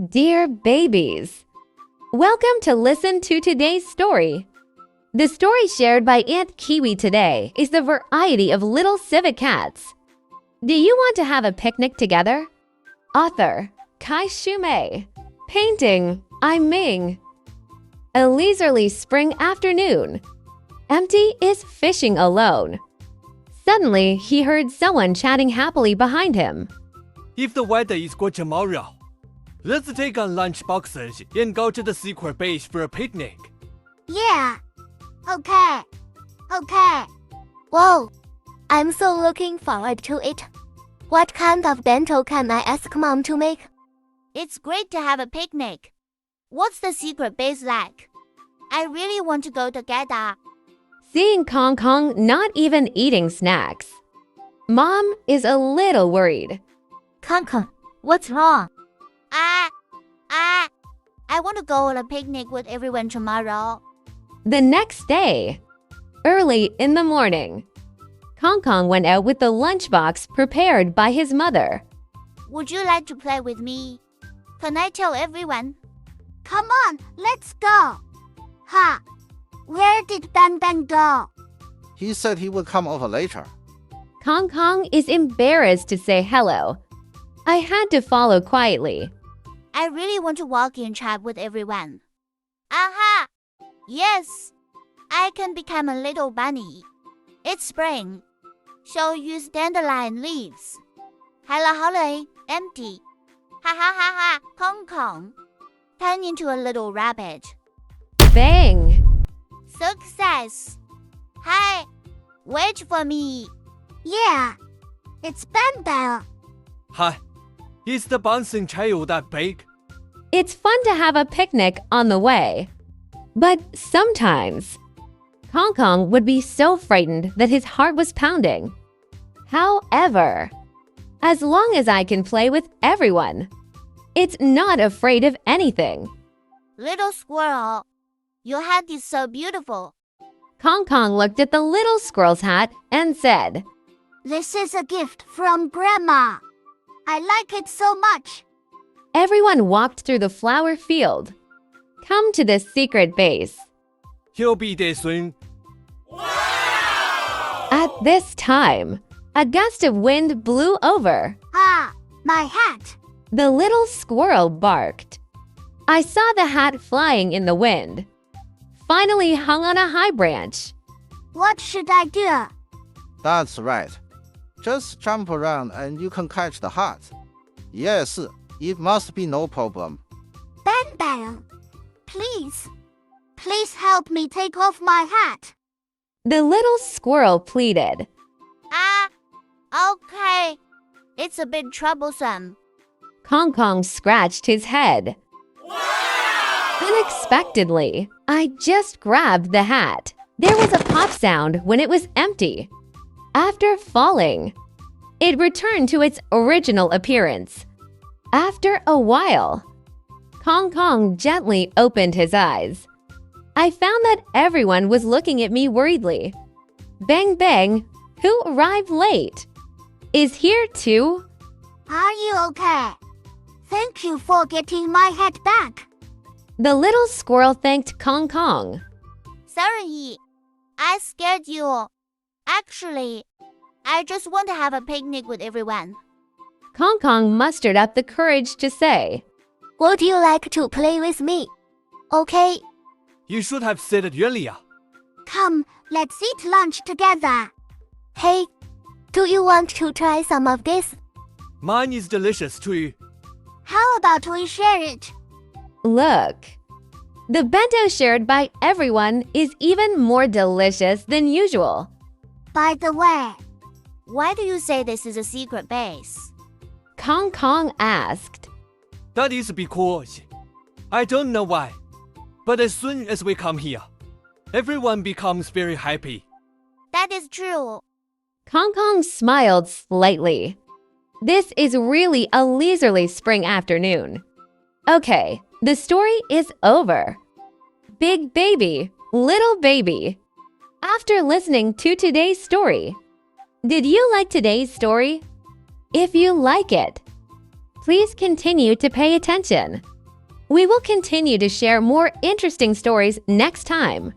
Dear babies, welcome to listen to today's story. The story shared by Aunt Kiwi today is the variety of little civet cats. Do you want to have a picnic together? Author, Kai Shumei. Painting, I Ming. A leisurely spring afternoon. Empty is fishing alone. Suddenly, he heard someone chatting happily behind him. If the weather is good tomorrow, let's take our lunch boxes and go to the secret base for a picnic. Yeah. Okay. Whoa. I'm so looking forward to it. What kind of bento can I ask Mom to make? It's great to have a picnic. What's the secret base like? I really want to go together. Seeing Kongkong not even eating snacks, Mom is a little worried. Kongkong, what's wrong? I want to go on a picnic with everyone tomorrow. The next day, early in the morning, Kongkong went out with the lunchbox prepared by his mother. Would you like to play with me? Can I tell everyone? Come on, let's go. Ha! Where did Bang Bang go? He said he would come over later. Kongkong is embarrassed to say hello. I had to follow quietly. I really want to walk and chat with everyone. Aha! Yes! I can become a little bunny. It's spring, so use dandelion leaves. Hello, holiday, empty. Ha ha ha ha, Kongkong. Turn into a little rabbit. Bang! Success! Hi! Wait for me. Yeah, it's Bang Bang. Hi, is the bouncing child that big? It's fun to have a picnic on the way. But sometimes, Kongkong would be so frightened that his heart was pounding. However, as long as I can play with everyone, it's not afraid of anything. Little squirrel, your hat is so beautiful. Kongkong looked at the little squirrel's hat and said, This is a gift from Grandma. I like it so much. Everyone walked through the flower field. Come to the secret base. He'll be there soon. At this time, a gust of wind blew over. Ah, my hat. The little squirrel barked. I saw the hat flying in the wind, finally hung on a high branch. What should I do? That's right. Just jump around and you can catch the hat. Yes, it must be no problem. Bang Bang, please help me take off my hat. The little squirrel pleaded. Okay. It's a bit troublesome. Kongkong scratched his head. Unexpectedly, I just grabbed the hat. There was a pop sound when it was empty. After falling, it returned to its original appearance. After a while, Kongkong gently opened his eyes. I found that everyone was looking at me worriedly. Bang Bang, who arrived late, is here too. Are you okay? Thank you for getting my hat back. The little squirrel thanked Kongkong. Sorry, I scared you. Actually, I just want to have a picnic with everyone. Kongkong mustered up the courage to say, Would you like to play with me? Okay, You should have said it earlier. come, let's eat lunch together. Hey, do you want to try some of this? Mine is delicious too. How about we share it? Look, the bento shared by everyone is even more delicious than usual. By the way, Why do you say this is a secret base? Kongkong asked. That is because I don't know why, but as soon as we come here, everyone becomes very happy. That is true. Kongkong smiled slightly. This is really a leisurely spring afternoon. Okay, the story is over. Big baby, little baby. After listening to today's story, did you like today's story? If you like it, please continue to pay attention. We will continue to share more interesting stories next time.